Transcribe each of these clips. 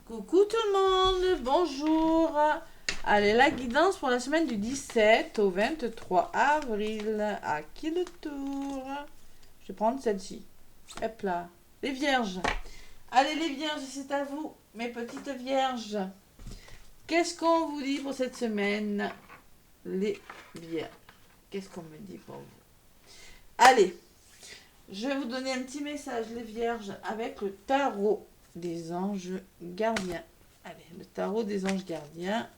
Coucou tout le monde, bonjour. Allez, la guidance pour la semaine du 17 au 23 avril. À qui le tour? Je vais prendre celle-ci. Hop là. Les vierges. Allez les vierges, c'est à vous, mes petites vierges. Qu'est-ce qu'on vous dit pour cette semaine, les vierges? Qu'est-ce qu'on me dit pour vous? Allez, je vais vous donner un petit message, les vierges, avec le tarot des anges gardiens. Allez, le tarot des anges gardiens.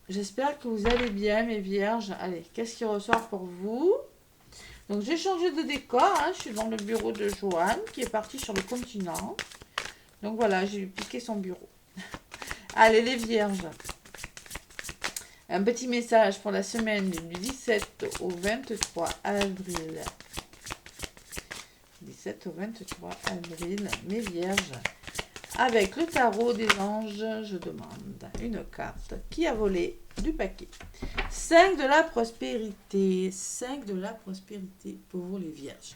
J'espère que vous allez bien, mes vierges. Allez, qu'est-ce qui ressort pour vous? Donc, j'ai changé de décor. Hein. Je suis dans le bureau de Joanne, qui est partie sur le continent. Donc, voilà, j'ai piqué son bureau. Allez, les vierges. Un petit message pour la semaine du 17 au 23 avril. 17 au 23 avril, mes vierges. Avec le tarot des anges, je demande une carte qui a volé du paquet. 5 de la prospérité. 5 de la prospérité pour vous les vierges.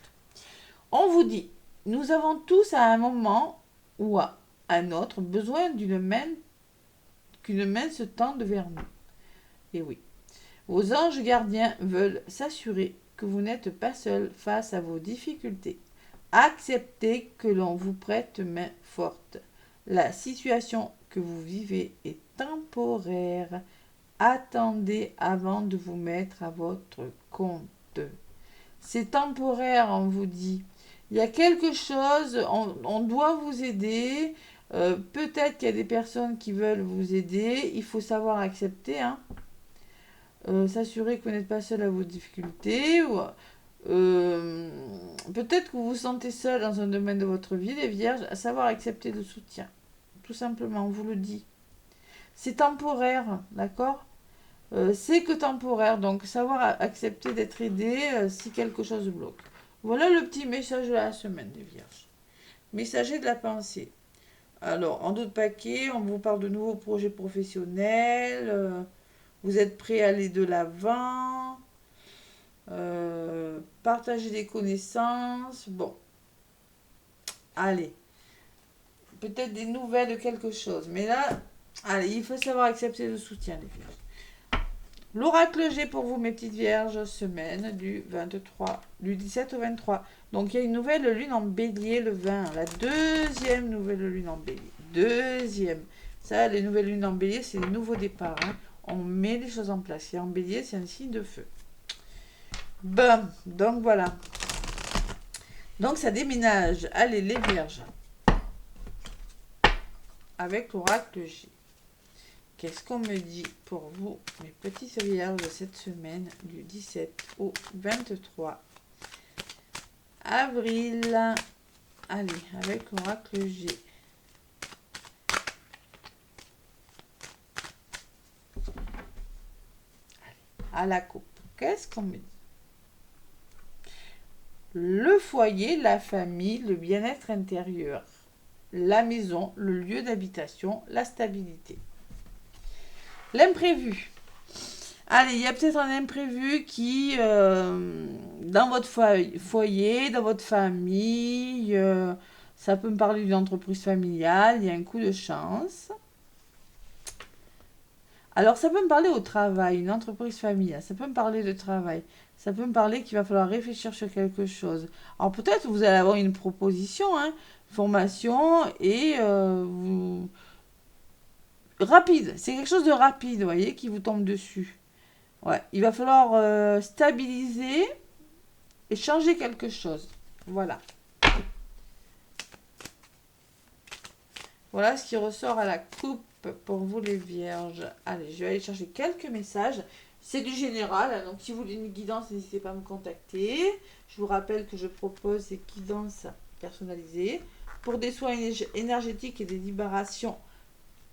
On vous dit, nous avons tous à un moment ou à un autre besoin qu'une main se tende vers nous. Et oui, vos anges gardiens veulent s'assurer que vous n'êtes pas seul face à vos difficultés. Acceptez que l'on vous prête main forte. La situation que vous vivez est temporaire. Attendez avant de vous mettre à votre compte. C'est temporaire, on vous dit. Il y a quelque chose, on doit vous aider. Peut-être qu'il y a des personnes qui veulent vous aider. Il faut savoir accepter. Hein. S'assurer que vous n'êtes pas seul à vos difficultés. Peut-être que vous vous sentez seul dans un domaine de votre vie, les vierges, à savoir accepter le soutien. Tout simplement, on vous le dit. C'est temporaire, d'accord? C'est que temporaire, donc savoir accepter d'être aidé si quelque chose bloque. Voilà le petit message de la semaine, les vierges. Messager de la pensée. Alors, en d'autres paquets, on vous parle de nouveaux projets professionnels. Vous êtes prêt à aller de l'avant. Partager des connaissances. Bon. Allez. Peut-être des nouvelles de quelque chose. Mais là, allez, il faut savoir accepter le soutien, les vierges. L'oracle G pour vous, mes petites vierges, semaine du 17 au 23. Donc, il y a une nouvelle lune en bélier le 20. La deuxième nouvelle lune en bélier. Deuxième. Ça, les nouvelles lunes en bélier, c'est les nouveaux départs. Hein. On met les choses en place. Et en bélier, c'est un signe de feu. Bon, donc voilà. Donc, ça déménage. Allez, les vierges. Avec l'oracle G. Qu'est-ce qu'on me dit pour vous, mes petites vierges, cette semaine du 17 au 23 avril? Allez, avec l'oracle G. Allez, à la coupe. Qu'est-ce qu'on me dit? Le foyer, la famille, le bien-être intérieur, la maison, le lieu d'habitation, la stabilité. L'imprévu. Allez, il y a peut-être un imprévu qui, dans votre foyer, dans votre famille, ça peut me parler d'une entreprise familiale, il y a un coup de chance. Alors, ça peut me parler au travail, une entreprise familiale, ça peut me parler de travail, ça peut me parler qu'il va falloir réfléchir sur quelque chose. Alors, peut-être vous allez avoir une proposition, hein, formation, et rapide, c'est quelque chose de rapide, vous voyez, qui vous tombe dessus. Ouais, il va falloir stabiliser et changer quelque chose. Voilà. Voilà ce qui ressort à la coupe pour vous les vierges. Allez, je vais aller chercher quelques messages. C'est du général, hein, donc si vous voulez une guidance, n'hésitez pas à me contacter. Je vous rappelle que je propose des guidances personnalisées pour des soins énergétiques et des libérations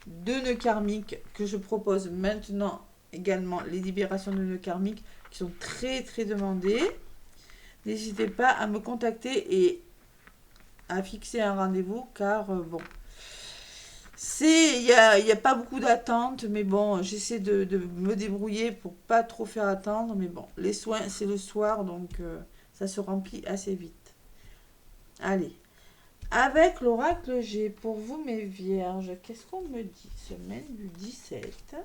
de nœuds karmiques que je propose maintenant également, les libérations de nœuds karmiques qui sont très très demandées. N'hésitez pas à me contacter et à fixer un rendez-vous car bon, il y a pas beaucoup d'attente, mais bon, j'essaie de me débrouiller pour pas trop faire attendre, mais bon, les soins c'est le soir donc ça se remplit assez vite. Allez, Avec l'oracle G, pour vous mes vierges, qu'est-ce qu'on me dit? Semaine du 17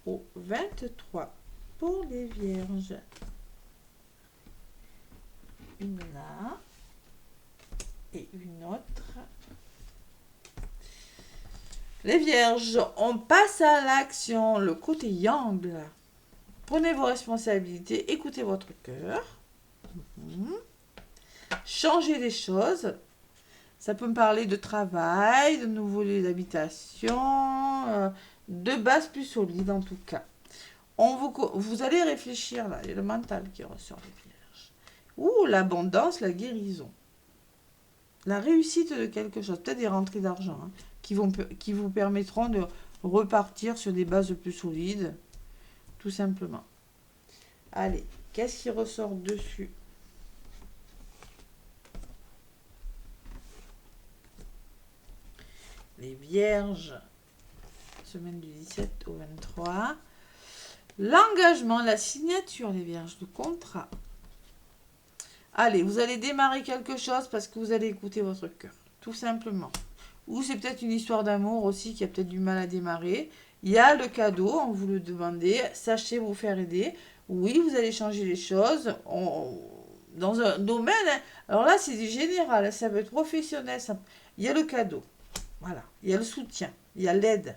au 23 pour les vierges. Une là et une autre. Les vierges, on passe à l'action, le côté yang. Prenez vos responsabilités, écoutez votre cœur. Changez les choses. Ça peut me parler de travail, de nouveaux lieux d'habitation, de base plus solide en tout cas. Vous allez réfléchir là, il y a le mental qui ressort les vierges. Ouh, l'abondance, la guérison. La réussite de quelque chose, peut-être des rentrées d'argent, hein, qui vous permettront de repartir sur des bases plus solides, tout simplement. Allez, qu'est-ce qui ressort dessus? Les vierges, semaine du 17 au 23. L'engagement, la signature, les vierges, du contrat. Allez, vous allez démarrer quelque chose parce que vous allez écouter votre cœur, tout simplement. Ou c'est peut-être une histoire d'amour aussi qui a peut-être du mal à démarrer. Il y a le cadeau, on vous le demandez, sachez vous faire aider. Oui, vous allez changer les choses dans un domaine. Alors là, c'est du général, ça peut être professionnel. Il y a le cadeau, voilà. Il y a le soutien, il y a l'aide.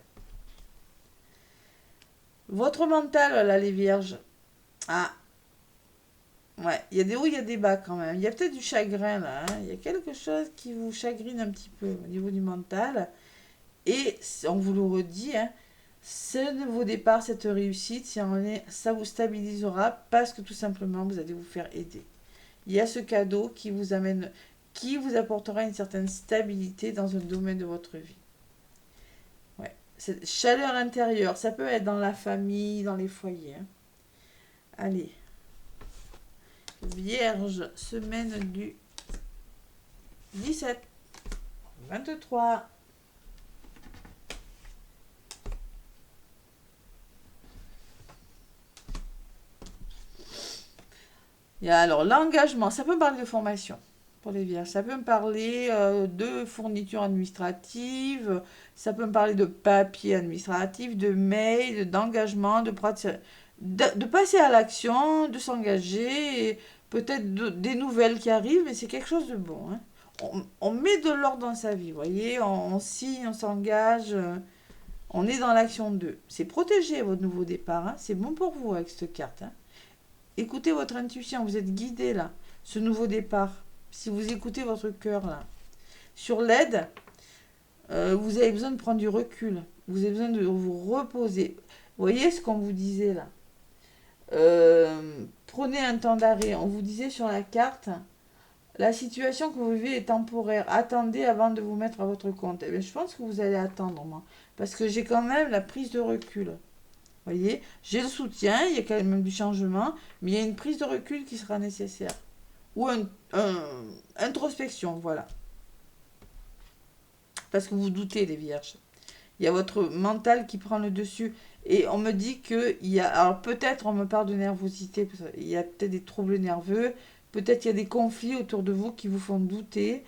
Votre mental, là, les vierges. Ah, ouais, il y a des hauts, il y a des bas quand même. Il y a peut-être du chagrin là, hein. Il y a quelque chose qui vous chagrine un petit peu au niveau du mental. Et on vous le redit, hein, ce nouveau départ, cette réussite, ça vous stabilisera parce que tout simplement vous allez vous faire aider. Il y a ce cadeau qui vous apportera une certaine stabilité dans un domaine de votre vie. Ouais. Cette chaleur intérieure, ça peut être dans la famille, dans les foyers. Hein. Allez. Vierge, semaine du 17, 23. Et alors, l'engagement, ça peut me parler de formation pour les vierges. Ça peut me parler de fournitures administratives. Ça peut me parler de papier administratif, de mail, d'engagement, de passer à l'action, de s'engager. Peut-être des nouvelles qui arrivent, mais c'est quelque chose de bon. Hein. On met de l'ordre dans sa vie, vous voyez. On signe, on s'engage. On est dans l'action 2. C'est protégé votre nouveau départ. Hein. C'est bon pour vous avec cette carte. Hein. Écoutez votre intuition, vous êtes guidé là, ce nouveau départ. Si vous écoutez votre cœur là. Sur l'aide, vous avez besoin de prendre du recul. Vous avez besoin de vous reposer. Vous voyez ce qu'on vous disait là. Prenez un temps d'arrêt. On vous disait sur la carte, la situation que vous vivez est temporaire. Attendez avant de vous mettre à votre compte. Eh bien, je pense que vous allez attendre, moi. Parce que j'ai quand même la prise de recul. Vous voyez, j'ai le soutien, il y a quand même du changement, mais il y a une prise de recul qui sera nécessaire. Ou une introspection, voilà. Parce que vous doutez, les vierges. Il y a votre mental qui prend le dessus. Et on me dit qu'il y a... Alors peut-être on me parle de nervosité, il y a peut-être des troubles nerveux, peut-être il y a des conflits autour de vous qui vous font douter,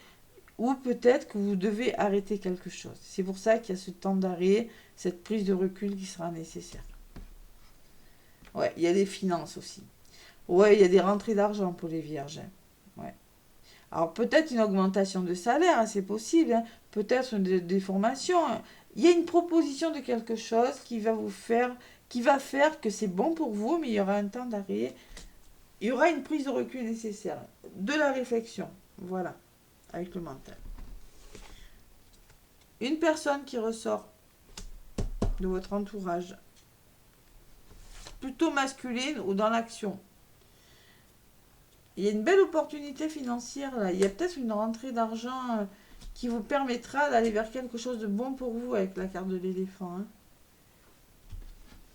ou peut-être que vous devez arrêter quelque chose. C'est pour ça qu'il y a ce temps d'arrêt, cette prise de recul qui sera nécessaire. Ouais, il y a des finances aussi. Ouais, il y a des rentrées d'argent pour les vierges. Ouais. Alors peut-être une augmentation de salaire, hein, c'est possible. Hein. Peut-être des formations. Hein. Il y a une proposition de quelque chose qui va faire que c'est bon pour vous, mais il y aura un temps d'arrêt. Il y aura une prise de recul nécessaire. De la réflexion. Voilà. Avec le mental. Une personne qui ressort de votre entourage, plutôt masculine ou dans l'action. Il y a une belle opportunité financière là. Il y a peut-être une rentrée d'argent qui vous permettra d'aller vers quelque chose de bon pour vous avec la carte de l'éléphant. Hein.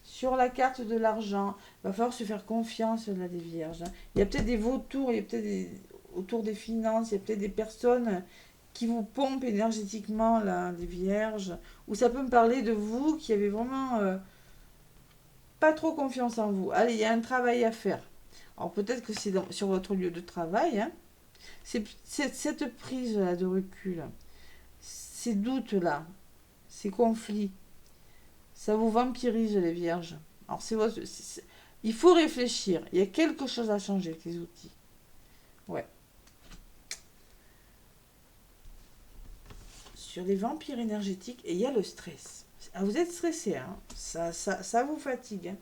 Sur la carte de l'argent, il va falloir se faire confiance là, les vierges. Hein. Il y a peut-être des vautours, il y a peut-être autour des finances, il y a peut-être des personnes qui vous pompent énergétiquement là, les vierges. Ou ça peut me parler de vous qui avez vraiment... pas trop confiance en vous. Allez, il y a un travail à faire. Alors peut-être que c'est sur votre lieu de travail. Hein. Cette prise-là de recul, ces doutes-là, ces conflits, ça vous vampirise les vierges. Alors il faut réfléchir. Il y a quelque chose à changer avec les outils. Ouais. Sur les vampires énergétiques, et il y a le stress. Ah, vous êtes stressé, hein. Ça vous fatigue. Hein.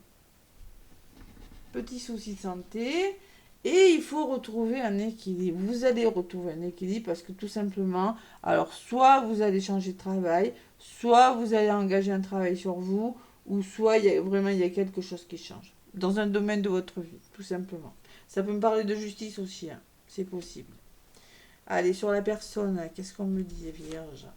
Petit souci de santé. Et il faut retrouver un équilibre. Vous allez retrouver un équilibre parce que tout simplement, alors soit vous allez changer de travail, soit vous allez engager un travail sur vous, ou soit il y a quelque chose qui change. Dans un domaine de votre vie, tout simplement. Ça peut me parler de justice aussi, hein. C'est possible. Allez, sur la personne, qu'est-ce qu'on me dit, Vierge?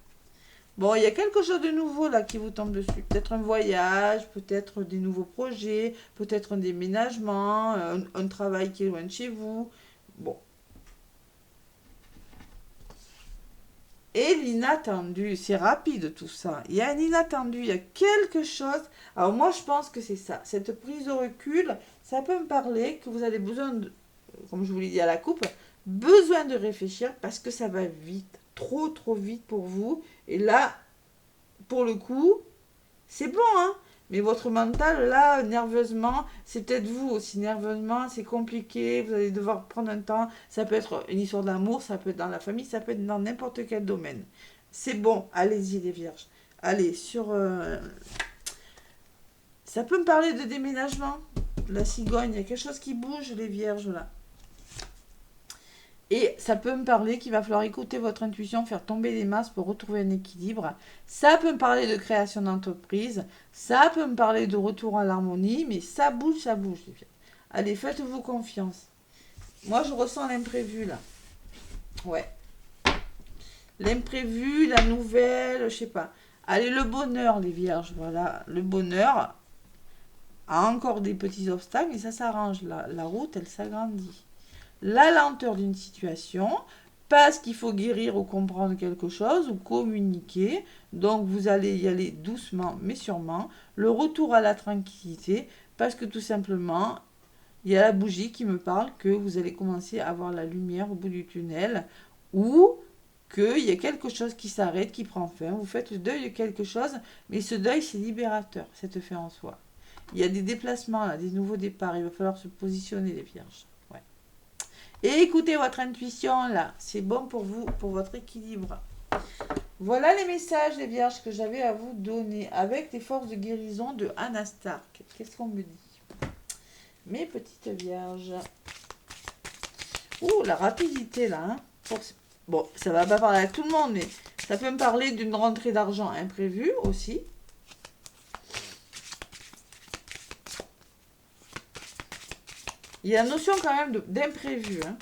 Bon, il y a quelque chose de nouveau là qui vous tombe dessus. Peut-être un voyage, peut-être des nouveaux projets, peut-être un déménagement, un travail qui est loin de chez vous. Bon. Et l'inattendu, c'est rapide tout ça. Il y a un inattendu, il y a quelque chose. Alors moi, je pense que c'est ça. Cette prise de recul, ça peut me parler que vous avez besoin de, comme je vous l'ai dit à la coupe, besoin de réfléchir parce que ça va vite. Trop, trop vite pour vous. Et là, pour le coup, c'est bon, hein. Mais votre mental, là, nerveusement, c'est peut-être vous aussi, nerveusement, c'est compliqué, vous allez devoir prendre un temps. Ça peut être une histoire d'amour, ça peut être dans la famille, ça peut être dans n'importe quel domaine. C'est bon, allez-y les vierges. Allez, ça peut me parler de déménagement. La cigogne, il y a quelque chose qui bouge, les vierges, là. Et ça peut me parler qu'il va falloir écouter votre intuition, faire tomber les masses pour retrouver un équilibre. Ça peut me parler de création d'entreprise. Ça peut me parler de retour à l'harmonie. Mais ça bouge, les filles. Allez, faites-vous confiance. Moi, je ressens l'imprévu, là. Ouais. L'imprévu, la nouvelle, je sais pas. Allez, le bonheur, les vierges. Voilà, le bonheur a encore des petits obstacles, mais ça s'arrange. La route, elle s'agrandit. La lenteur d'une situation, parce qu'il faut guérir ou comprendre quelque chose ou communiquer. Donc vous allez y aller doucement mais sûrement. Le retour à la tranquillité, parce que tout simplement, il y a la bougie qui me parle que vous allez commencer à voir la lumière au bout du tunnel ou qu'il y a quelque chose qui s'arrête, qui prend fin. Vous faites le deuil de quelque chose, mais ce deuil, c'est libérateur, cette fin en soi. Il y a des déplacements, là, des nouveaux départs. Il va falloir se positionner, les vierges. Et écoutez votre intuition, là. C'est bon pour vous, pour votre équilibre. Voilà les messages, les vierges, que j'avais à vous donner avec les forces de guérison de Anna Stark. Qu'est-ce qu'on me dit? Mes petites vierges. Ouh, la rapidité, là. Hein. Bon, ça va pas parler à tout le monde, mais ça peut me parler d'une rentrée d'argent imprévue aussi. Il y a la notion quand même d'imprévu. Hein.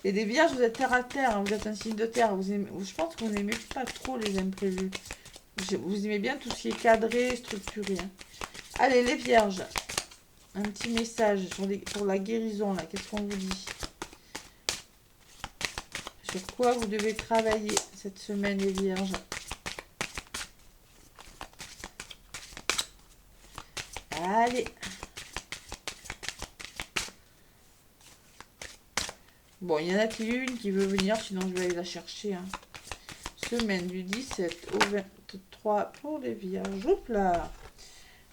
Et des vierges, vous êtes terre à terre, hein, vous êtes un signe de terre. Je pense que vous n'aimez pas trop les imprévus. Vous aimez bien tout ce qui est cadré, structuré. Hein. Allez, les vierges, un petit message pour la guérison. Là, qu'est-ce qu'on vous dit? Sur quoi vous devez travailler cette semaine, les vierges? Allez. Bon, il y en a-t-il une qui veut venir, sinon je vais aller la chercher. Hein. Semaine du 17 au 23 pour les vierges. Hop là.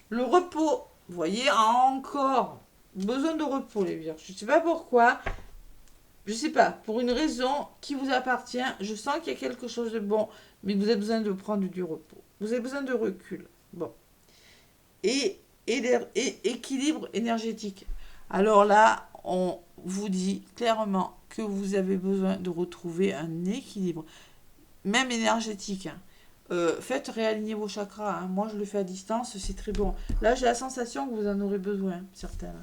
Le repos. Vous voyez, encore besoin de repos, les vierges. Je ne sais pas pourquoi. Je ne sais pas. Pour une raison qui vous appartient, je sens qu'il y a quelque chose de bon, mais vous avez besoin de prendre du repos. Vous avez besoin de recul. Bon. Et équilibre énergétique. Alors là, on vous dit clairement que vous avez besoin de retrouver un équilibre, même énergétique. Hein. Faites réaligner vos chakras. Hein. Moi, je le fais à distance, c'est très bon. Là, j'ai la sensation que vous en aurez besoin, certains.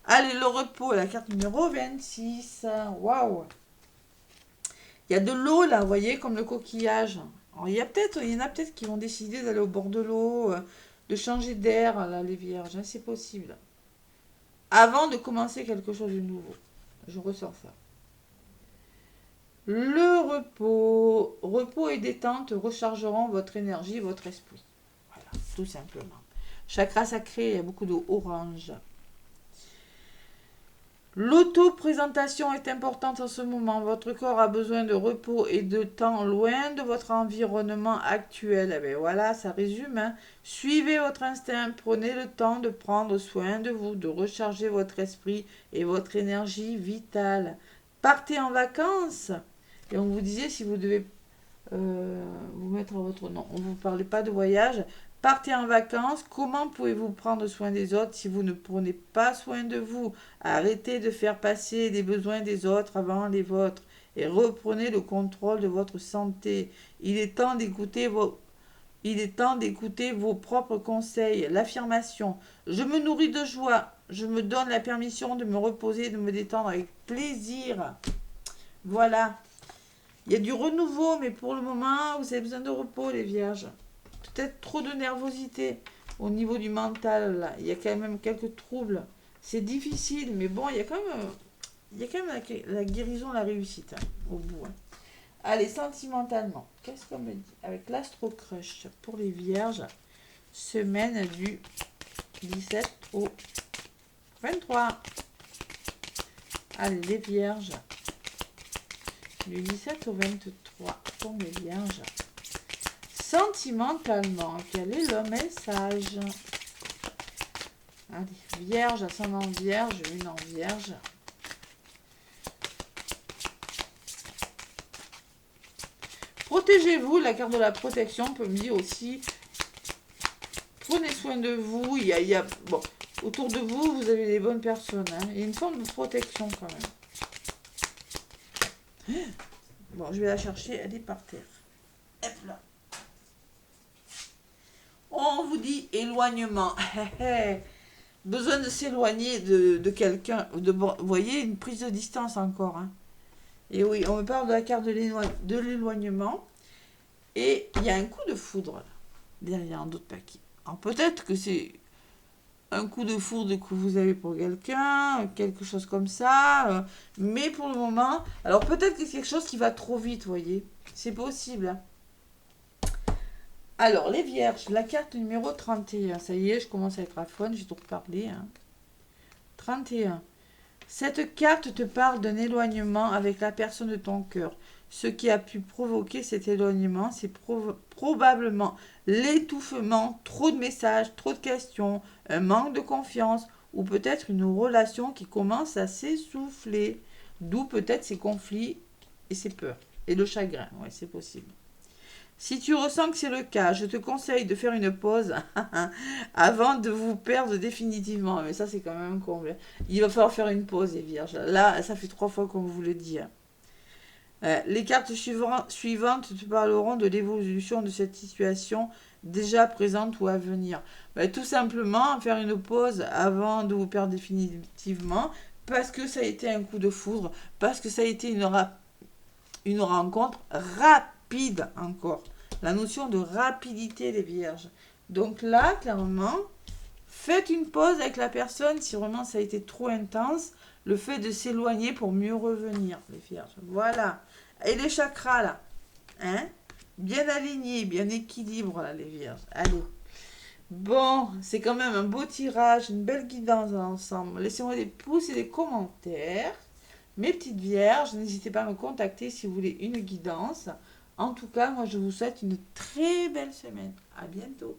Allez, le repos, la carte numéro 26. Waouh! Il y a de l'eau là, vous voyez, comme le coquillage. Alors, il y en a peut-être qui vont décider d'aller au bord de l'eau, de changer d'air, là, les vierges. Hein, c'est possible. Avant de commencer quelque chose de nouveau. Je ressens ça. Le repos et détente rechargeront votre énergie, votre esprit. Voilà, tout simplement. Chakra sacré, il y a beaucoup d'eau orange. L'auto-présentation est importante en ce moment. Votre corps a besoin de repos et de temps loin de votre environnement actuel. Eh bien voilà, ça résume. Hein. Suivez votre instinct. Prenez le temps de prendre soin de vous, de recharger votre esprit et votre énergie vitale. Partez en vacances. Et on vous disait si vous devez vous mettre à votre nom. On ne vous parlait pas de voyage. Partez en vacances. Comment pouvez-vous prendre soin des autres si vous ne prenez pas soin de vous? Arrêtez de faire passer les besoins des autres avant les vôtres et reprenez le contrôle de votre santé. Il est temps d'écouter vos propres conseils. L'affirmation. Je me nourris de joie. Je me donne la permission de me reposer, de me détendre avec plaisir. Voilà. Il y a du renouveau, mais pour le moment, vous avez besoin de repos, les vierges. Peut-être trop de nervosité au niveau du mental, là. Il y a quand même quelques troubles. C'est difficile, mais bon, il y a quand même la guérison, la réussite, hein, au bout. Hein. Allez, sentimentalement, qu'est-ce qu'on me dit? Avec l'Astro Crush pour les vierges, semaine du 17 au 23. Allez, les vierges. Du 17 au 23 pour les vierges. Sentimentalement, quel est le message? Allez, vierge, ascendant vierge, une en vierge. Protégez-vous, la carte de la protection peut me dire aussi, prenez soin de vous, bon, autour de vous, vous avez des bonnes personnes, hein. Il y a une forme de protection quand même. Bon, je vais la chercher, elle est par terre. Hop là. On vous dit éloignement. Besoin de s'éloigner de quelqu'un. Vous voyez, une prise de distance encore. Hein. Et oui, on me parle de la carte de l'éloignement. Et il y a un coup de foudre là, derrière un autre paquet. Alors peut-être que c'est un coup de foudre que vous avez pour quelqu'un, quelque chose comme ça. Mais pour le moment, alors peut-être que c'est quelque chose qui va trop vite, vous voyez. C'est possible. Hein. Alors, les vierges, la carte numéro 31. Ça y est, je commence à être à fond, j'ai tout reparlé. Hein. 31. Cette carte te parle d'un éloignement avec la personne de ton cœur. Ce qui a pu provoquer cet éloignement, c'est probablement l'étouffement, trop de messages, trop de questions, un manque de confiance ou peut-être une relation qui commence à s'essouffler. D'où peut-être ces conflits et ces peurs. Et le chagrin, oui, c'est possible. Si tu ressens que c'est le cas, je te conseille de faire une pause avant de vous perdre définitivement. Mais ça, c'est quand même un comble. Il va falloir faire une pause, les vierges. Là, ça fait 3 fois qu'on vous le dit. Les cartes suivantes te parleront de l'évolution de cette situation déjà présente ou à venir. Tout simplement, faire une pause avant de vous perdre définitivement parce que ça a été un coup de foudre, parce que ça a été une rencontre rapide encore. La notion de rapidité des vierges. Donc là, clairement, faites une pause avec la personne si vraiment ça a été trop intense. Le fait de s'éloigner pour mieux revenir, les vierges. Voilà. Et les chakras, là. Hein? Bien alignés, bien équilibrés, là, les vierges. Allez. Bon, c'est quand même un beau tirage, une belle guidance dans l'ensemble. Laissez-moi des pouces et des commentaires. Mes petites vierges, n'hésitez pas à me contacter si vous voulez une guidance. En tout cas, moi, je vous souhaite une très belle semaine. À bientôt.